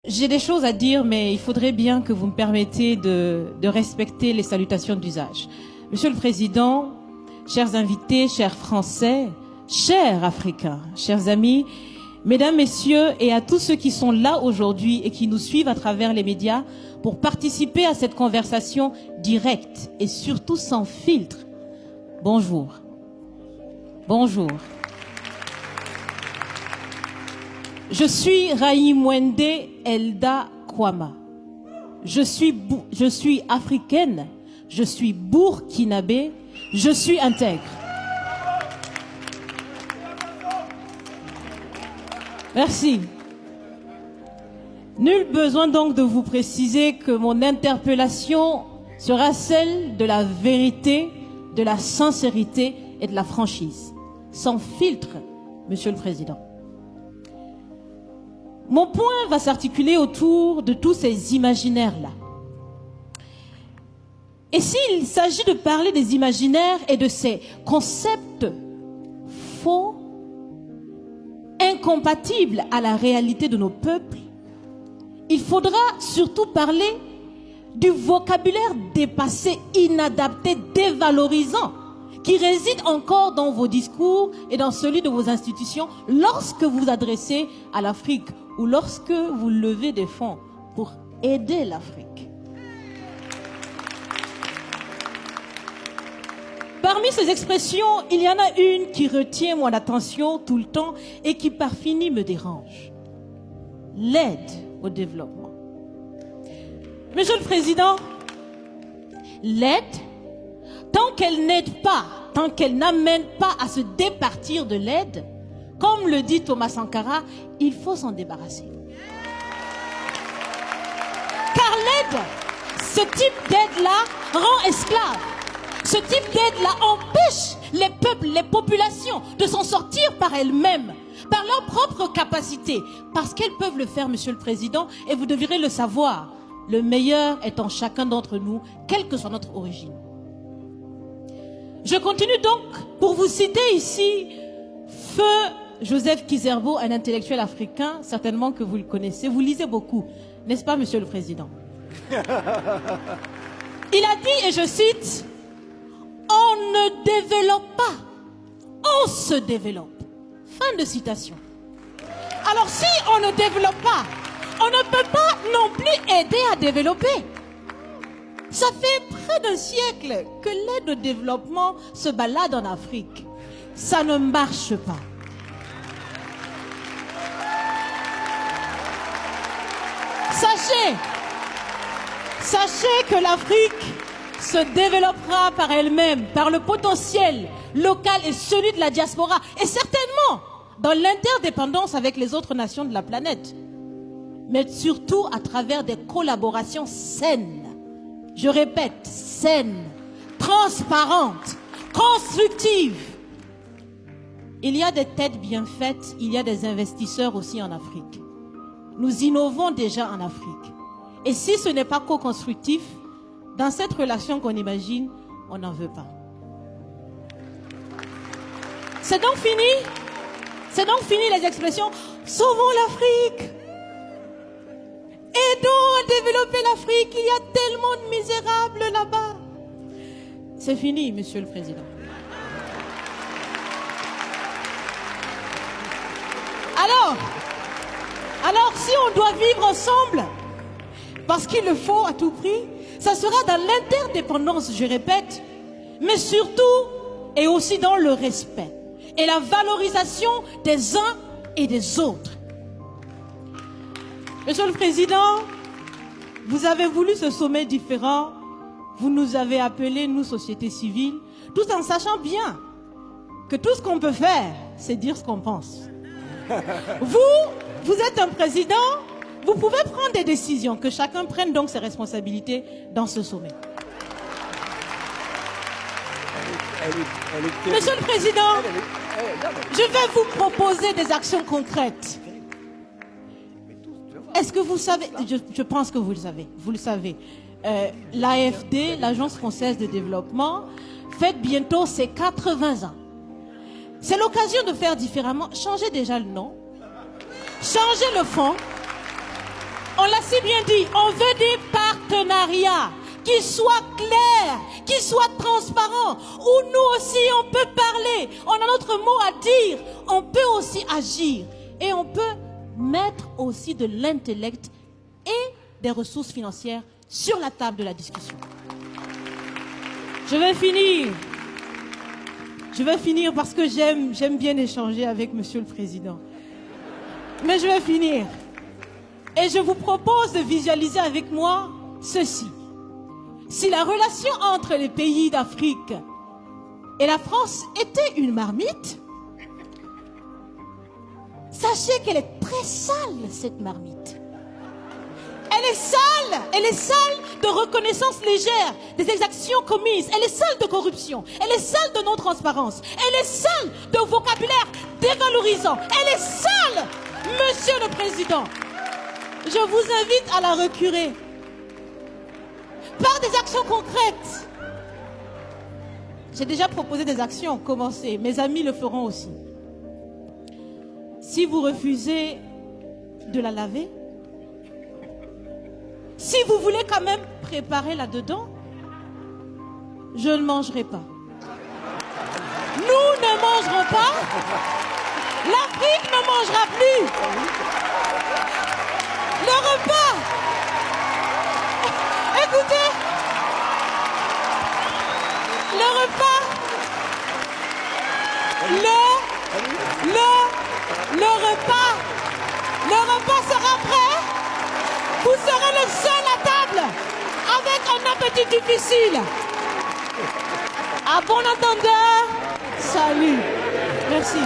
J'ai des choses à dire, mais il faudrait bien que vous me permettiez de respecter les salutations d'usage. Monsieur le Président, chers invités, chers Français, chers Africains, chers amis, Mesdames, Messieurs, et à tous ceux qui sont là aujourd'hui et qui nous suivent à travers les médias pour participer à cette conversation directe et surtout sans filtre. Bonjour. Bonjour. Je suis Raïmwende Elda Kwama. Je suis africaine, je suis burkinabé, je suis intègre. Merci. Nul besoin donc de vous préciser que mon interpellation sera celle de la vérité, de la sincérité et de la franchise. Sans filtre, Monsieur le Président. Mon point va s'articuler autour de tous ces imaginaires-là. Et s'il s'agit de parler des imaginaires et de ces concepts faux, incompatibles à la réalité de nos peuples, il faudra surtout parler du vocabulaire dépassé, inadapté, dévalorisant, qui réside encore dans vos discours et dans celui de vos institutions lorsque vous vous adressez à l'Afrique ou lorsque vous levez des fonds pour aider l'Afrique. Parmi ces expressions, il y en a une qui retient mon attention tout le temps et qui par fini me dérange. L'aide au développement. Monsieur le Président, l'aide, tant qu'elle n'aide pas, tant qu'elle n'amène pas à se départir de l'aide, comme le dit Thomas Sankara, il faut s'en débarrasser. Car l'aide, ce type d'aide-là rend esclave. Ce type d'aide-là empêche les peuples, les populations de s'en sortir par elles-mêmes, par leur propre capacité. Parce qu'elles peuvent le faire, Monsieur le Président, et vous devrez le savoir. Le meilleur est en chacun d'entre nous, quelle que soit notre origine. Je continue donc pour vous citer ici Feu Joseph Kizerbo, un intellectuel africain, certainement que vous le connaissez. Vous lisez beaucoup, n'est-ce pas, Monsieur le Président? Il a dit, et je cite, « On ne développe pas, on se développe. » Fin de citation. Alors si on ne développe pas, on ne peut pas non plus aider à développer. Ça fait près d'un siècle que l'aide au développement se balade en Afrique. Ça ne marche pas. Sachez que l'Afrique se développera par elle-même, par le potentiel local et celui de la diaspora, et certainement dans l'interdépendance avec les autres nations de la planète, mais surtout à travers des collaborations saines. Je répète, saines, transparentes, constructives. Il y a des têtes bien faites, il y a des investisseurs aussi en Afrique. Nous innovons déjà en Afrique. Et si ce n'est pas co-constructif, dans cette relation qu'on imagine, on n'en veut pas. C'est donc fini. C'est donc fini les expressions « Sauvons l'Afrique ». Aidons à développer l'Afrique, il y a tellement de misérables là-bas. C'est fini, Monsieur le Président. Alors si on doit vivre ensemble, parce qu'il le faut à tout prix, ça sera dans l'interdépendance, je répète, mais surtout et aussi dans le respect et la valorisation des uns et des autres. Monsieur le Président, vous avez voulu ce sommet différent, vous nous avez appelés, nous, société civile, tout en sachant bien que tout ce qu'on peut faire, c'est dire ce qu'on pense. Vous êtes un président, vous pouvez prendre des décisions, que chacun prenne donc ses responsabilités dans ce sommet. Monsieur le Président, je vais vous proposer des actions concrètes. Est-ce que vous savez, je pense que vous le savez, l'AFD, l'Agence française de développement, fête bientôt ses 80 ans. C'est l'occasion de faire différemment. Changez déjà le nom. Changez le fond. On l'a si bien dit, on veut des partenariats qui soient clairs, qui soient transparents, où nous aussi on peut parler, on a notre mot à dire, on peut aussi agir et on peut mettre aussi de l'intellect et des ressources financières sur la table de la discussion. Je vais finir parce que j'aime bien échanger avec Monsieur le Président. Mais je vais finir. Et je vous propose de visualiser avec moi ceci. Si la relation entre les pays d'Afrique et la France était une marmite, sachez qu'elle est très sale, cette marmite. Elle est sale de reconnaissance légère des exactions commises. Elle est sale de corruption. Elle est sale de non-transparence. Elle est sale de vocabulaire dévalorisant. Elle est sale, Monsieur le Président. Je vous invite à la recurer par des actions concrètes. J'ai déjà proposé des actions, commencez. Mes amis le feront aussi. Si vous refusez de la laver, si vous voulez quand même préparer là-dedans, je ne mangerai pas. Nous ne mangerons pas. L'Afrique ne mangera plus. Le repas. Écoutez. Le repas. Le repas sera prêt. Vous serez le seul à table avec un appétit difficile. À bon entendeur, salut. Merci.